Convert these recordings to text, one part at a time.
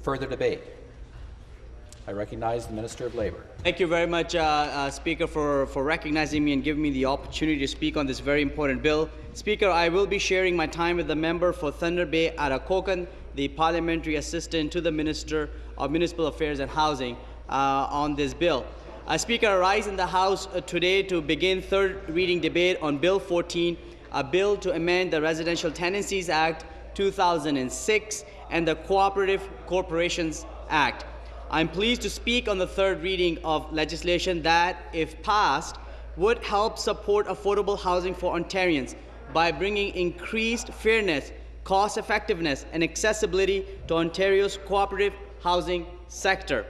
Further debate? I recognize the Minister of Labour. Thank you very much, Speaker, for recognizing me and giving me the opportunity to speak on this very important bill. Speaker, I will be sharing my time with the member for Thunder Bay Arakokan, the parliamentary assistant to the Minister of Municipal Affairs and Housing, on this bill. Speaker, I rise in the House today to begin third reading debate on Bill 14, a bill to amend the Residential Tenancies Act 2006 and the Cooperative Corporations Act. I'm pleased to speak on the third reading of legislation that, if passed, would help support affordable housing for Ontarians by bringing increased fairness, cost-effectiveness, and accessibility to Ontario's cooperative housing sector.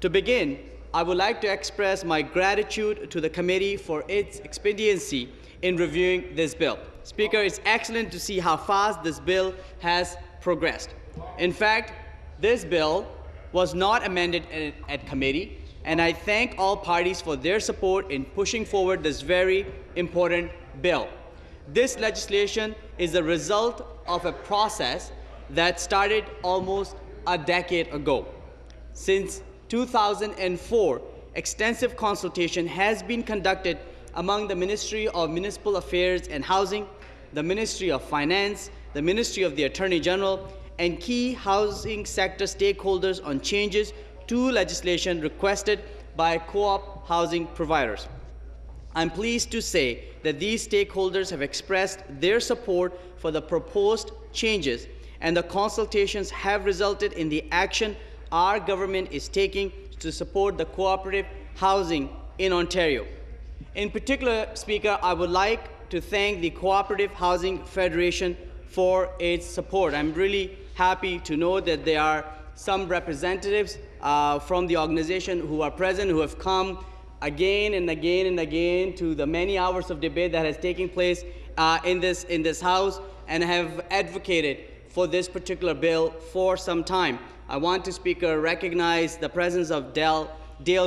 To begin, I would like to express my gratitude to the committee for its expediency in reviewing this bill. Speaker, it's excellent to see how fast this bill has progressed. In fact, this bill was not amended at committee, and I thank all parties for their support in pushing forward this very important bill. This legislation is a result of a process that started almost a decade ago. Since 2004, extensive consultation has been conducted among the Ministry of Municipal Affairs and Housing, the Ministry of Finance, the Ministry of the Attorney General, and key housing sector stakeholders on changes to legislation requested by co-op housing providers. I'm pleased to say that these stakeholders have expressed their support for the proposed changes, and the consultations have resulted in the action our government is taking to support the cooperative housing in Ontario. In particular, Speaker, I would like to thank the Cooperative Housing Federation for its support. I'm really happy to know that there are some representatives from the organization who are present, who have come again and again and again to the many hours of debate that has taken place in this House, and have advocated for this particular bill for some time. I want to, Speaker, recognize the presence of Dale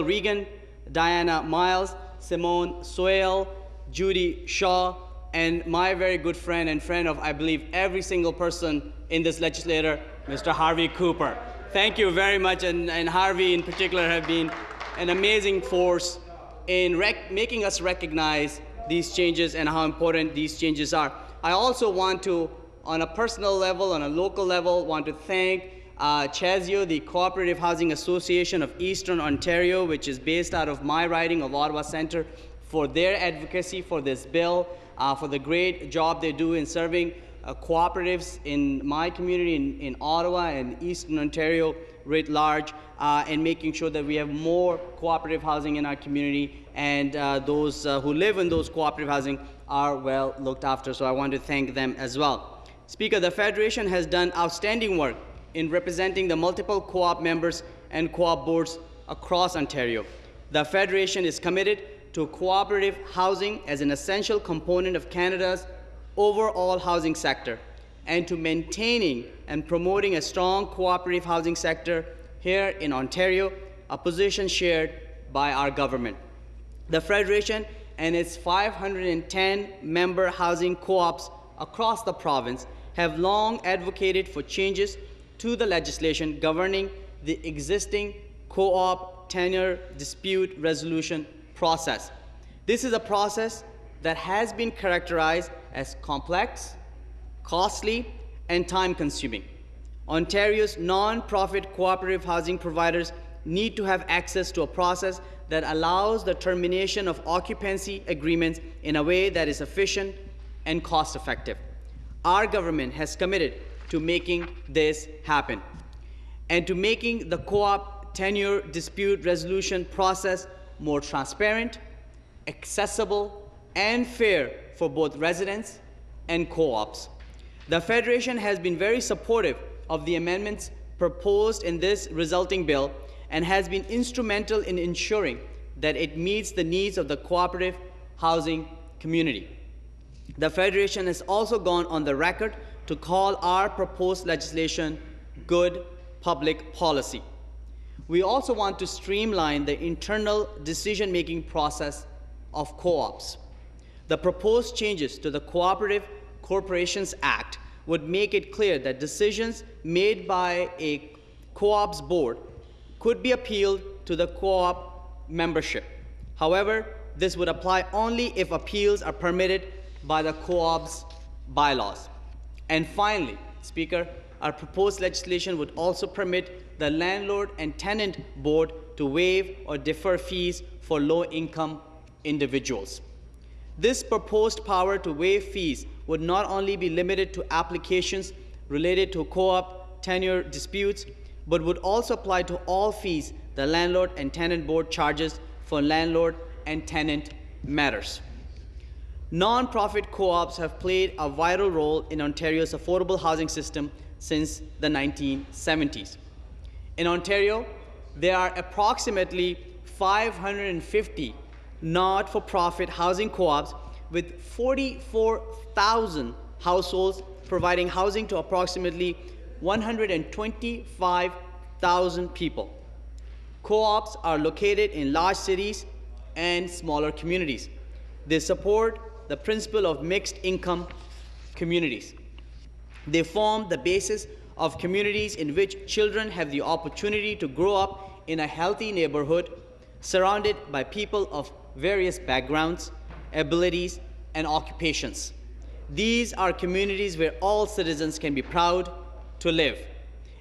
Regan, Diana Miles, Simone Soale, Judy Shaw, and my very good friend and friend of, I believe, every single person in this legislature, Mr. Harvey Cooper. Thank you very much, and Harvey in particular have been an amazing force in making us recognize these changes and how important these changes are. I also want to, on a personal level, on a local level, want to thank CHASIO, the Cooperative Housing Association of Eastern Ontario, which is based out of my riding of Ottawa Centre, for their advocacy for this bill, for the great job they do in serving cooperatives in my community in Ottawa and Eastern Ontario writ large, and making sure that we have more cooperative housing in our community, and those who live in those cooperative housing are well looked after. So I want to thank them as well. Speaker, the Federation has done outstanding work in representing the multiple co-op members and co-op boards across Ontario. The Federation is committed to cooperative housing as an essential component of Canada's overall housing sector, and to maintaining and promoting a strong cooperative housing sector here in Ontario, a position shared by our government. The Federation and its 510 member housing co-ops across the province have long advocated for changes to the legislation governing the existing co-op tenure dispute resolution process. This is a process that has been characterized as complex, costly, and time-consuming. Ontario's non-profit cooperative housing providers need to have access to a process that allows the termination of occupancy agreements in a way that is efficient and cost-effective. Our government has committed to making this happen, and to making the co-op tenure dispute resolution process more transparent, accessible, and fair for both residents and co-ops. The Federation has been very supportive of the amendments proposed in this resulting bill, and has been instrumental in ensuring that it meets the needs of the cooperative housing community. The Federation has also gone on the record to call our proposed legislation good public policy. We also want to streamline the internal decision-making process of co-ops. The proposed changes to the Cooperative Corporations Act would make it clear that decisions made by a Co-op's board could be appealed to the co-op membership. However, this would apply only if appeals are permitted by the co-op's bylaws. And finally, Speaker, our proposed legislation would also permit the landlord and tenant board to waive or defer fees for low-income individuals. This proposed power to waive fees would not only be limited to applications related to co-op tenure disputes, but would also apply to all fees the landlord and tenant board charges for landlord and tenant matters. Non-profit co-ops have played a vital role in Ontario's affordable housing system since the 1970s. In Ontario, there are approximately 550 not-for-profit housing co-ops with 44,000 households providing housing to approximately 125,000 people. Co-ops are located in large cities and smaller communities. They support the principle of mixed income communities. They form the basis of communities in which children have the opportunity to grow up in a healthy neighborhood surrounded by people of various backgrounds, abilities, and occupations. These are communities where all citizens can be proud to live,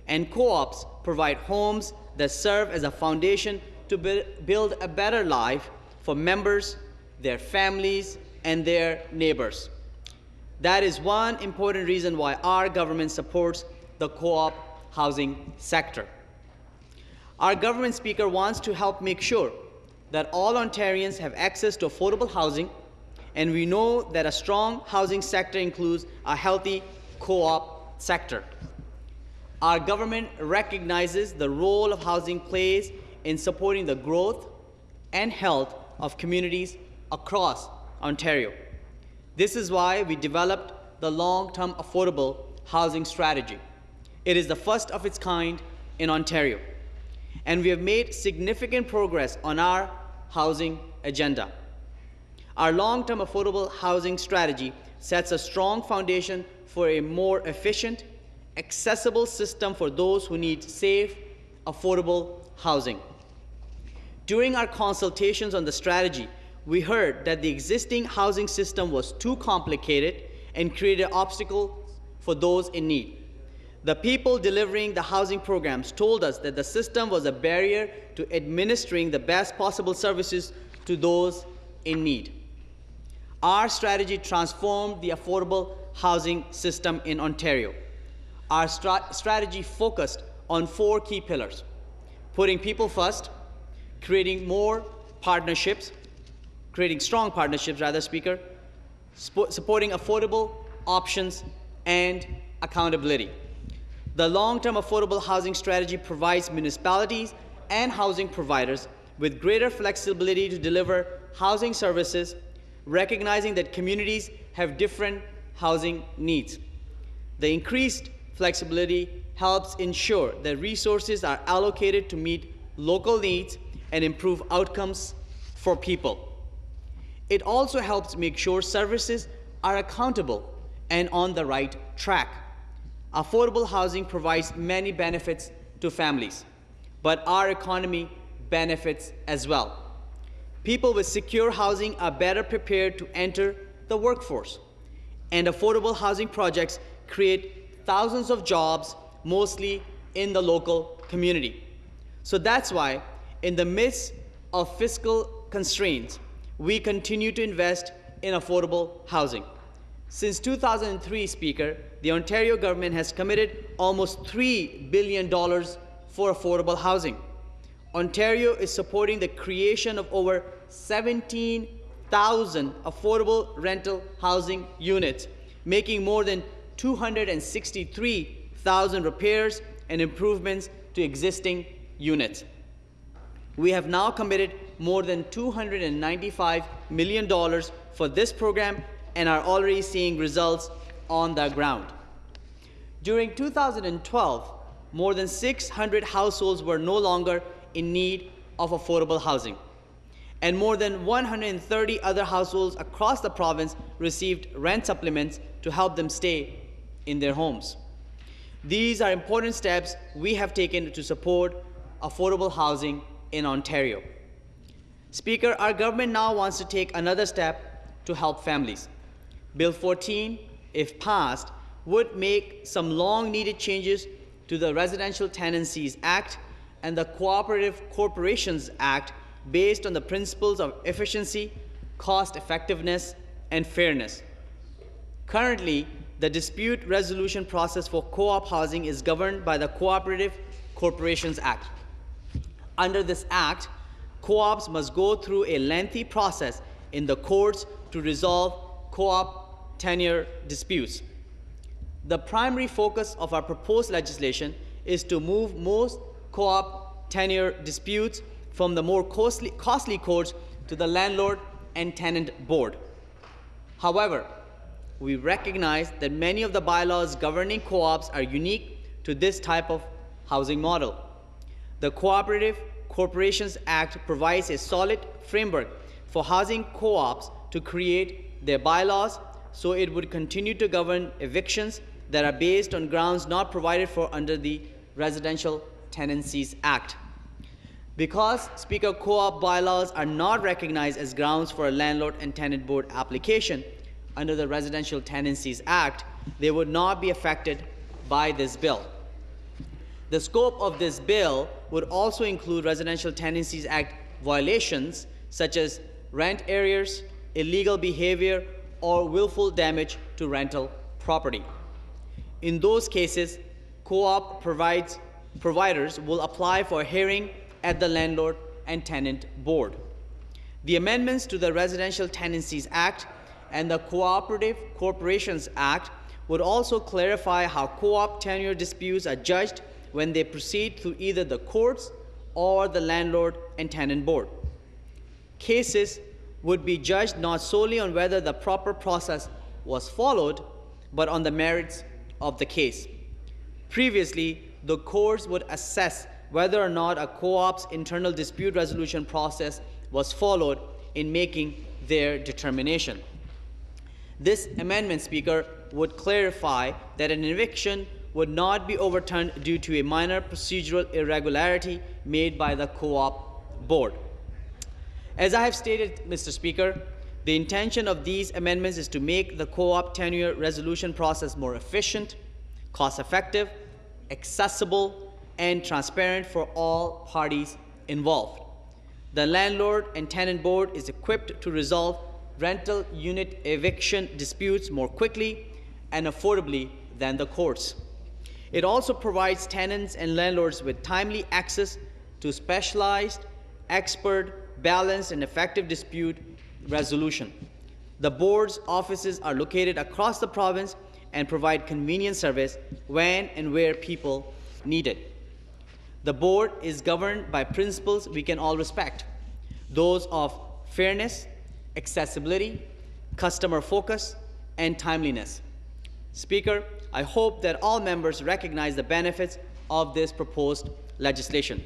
and co-ops provide homes that serve as a foundation to build a better life for members, their families, and their neighbors. That is one important reason why our government supports the co-op housing sector. Our government, Speaker, wants to help make sure that all Ontarians have access to affordable housing, and we know that a strong housing sector includes a healthy co-op sector. Our government recognizes the role of housing plays in supporting the growth and health of communities across Ontario. This is why we developed the long-term affordable housing strategy. It is the first of its kind in Ontario, and we have made significant progress on our housing agenda. Our long-term affordable housing strategy sets a strong foundation for a more efficient, accessible system for those who need safe, affordable housing. During our consultations on the strategy, we heard that the existing housing system was too complicated and created obstacles for those in need. The people delivering the housing programs told us that the system was a barrier to administering the best possible services to those in need. Our strategy transformed the affordable housing system in Ontario. Our strategy focused on 4 key pillars: putting people first, creating strong partnerships, Speaker, supporting affordable options, and accountability. The long-term affordable housing strategy provides municipalities and housing providers with greater flexibility to deliver housing services, recognizing that communities have different housing needs. The increased flexibility helps ensure that resources are allocated to meet local needs and improve outcomes for people. It also helps make sure services are accountable and on the right track. Affordable housing provides many benefits to families, but our economy benefits as well. People with secure housing are better prepared to enter the workforce, and affordable housing projects create thousands of jobs, mostly in the local community. So that's why, in the midst of fiscal constraints, we continue to invest in affordable housing. Since 2003, Speaker, the Ontario government has committed almost $3 billion for affordable housing. Ontario is supporting the creation of over 17,000 affordable rental housing units, making more than 263,000 repairs and improvements to existing units. We have now committed more than $295 million for this program and are already seeing results on the ground. During 2012, more than 600 households were no longer in need of affordable housing, and more than 130 other households across the province received rent supplements to help them stay in their homes. These are important steps we have taken to support affordable housing in Ontario. Speaker, our government now wants to take another step to help families. Bill 14, if passed, would make some long-needed changes to the Residential Tenancies Act and the Cooperative Corporations Act based on the principles of efficiency, cost-effectiveness, and fairness. Currently, the dispute resolution process for co-op housing is governed by the Cooperative Corporations Act. Under this act, co-ops must go through a lengthy process in the courts to resolve co-op tenure disputes. The primary focus of our proposed legislation is to move most co-op tenure disputes from the more costly courts to the landlord and tenant board. However, we recognize that many of the bylaws governing co-ops are unique to this type of housing model. The Cooperative Corporations Act provides a solid framework for housing co-ops to create their bylaws, so it would continue to govern evictions that are based on grounds not provided for under the Residential Tenancies Act. Because, Speaker, co-op bylaws are not recognized as grounds for a landlord and tenant board application under the Residential Tenancies Act, they would not be affected by this bill. The scope of this bill would also include Residential Tenancies Act violations such as rent arrears, illegal behavior, or willful damage to rental property. In those cases, co-op providers will apply for a hearing at the Landlord and Tenant Board. The amendments to the Residential Tenancies Act and the Cooperative Corporations Act would also clarify how co-op tenure disputes are judged when they proceed through either the courts or the Landlord and Tenant Board. Cases would be judged not solely on whether the proper process was followed, but on the merits of the case. Previously, the courts would assess whether or not a co-op's internal dispute resolution process was followed in making their determination. This amendment, Speaker, would clarify that an eviction would not be overturned due to a minor procedural irregularity made by the co-op board. As I have stated, Mr. Speaker, the intention of these amendments is to make the co-op tenure resolution process more efficient, cost-effective, accessible, and transparent for all parties involved. The Landlord and Tenant Board is equipped to resolve rental unit eviction disputes more quickly and affordably than the courts. It also provides tenants and landlords with timely access to specialized, expert, balanced, and effective dispute resolution. The board's offices are located across the province and provide convenient service when and where people need it. The board is governed by principles we can all respect, those of fairness, accessibility, customer focus, and timeliness. Speaker, I hope that all members recognize the benefits of this proposed legislation.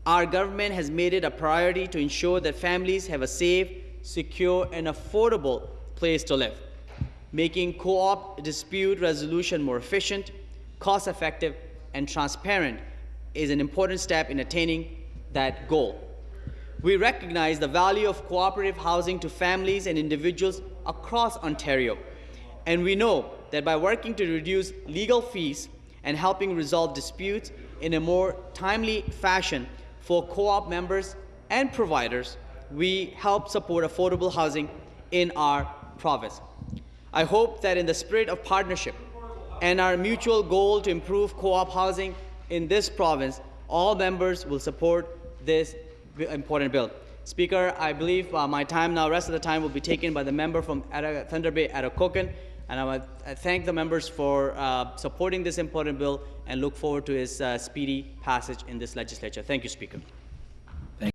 Our government has made it a priority to ensure that families have a safe, secure, and affordable place to live. Making co-op dispute resolution more efficient, cost-effective, and transparent is an important step in attaining that goal. We recognize the value of cooperative housing to families and individuals across Ontario, and we know that by working to reduce legal fees and helping resolve disputes in a more timely fashion for co-op members and providers, we help support affordable housing in our province. I hope that in the spirit of partnership and our mutual goal to improve co-op housing in this province, all members will support this important bill. Speaker, I believe my time now, rest of the time will be taken by the member from Thunder Bay, Atikokan, and I thank the members for supporting this important bill and look forward to its speedy passage in this legislature. Thank you, Speaker.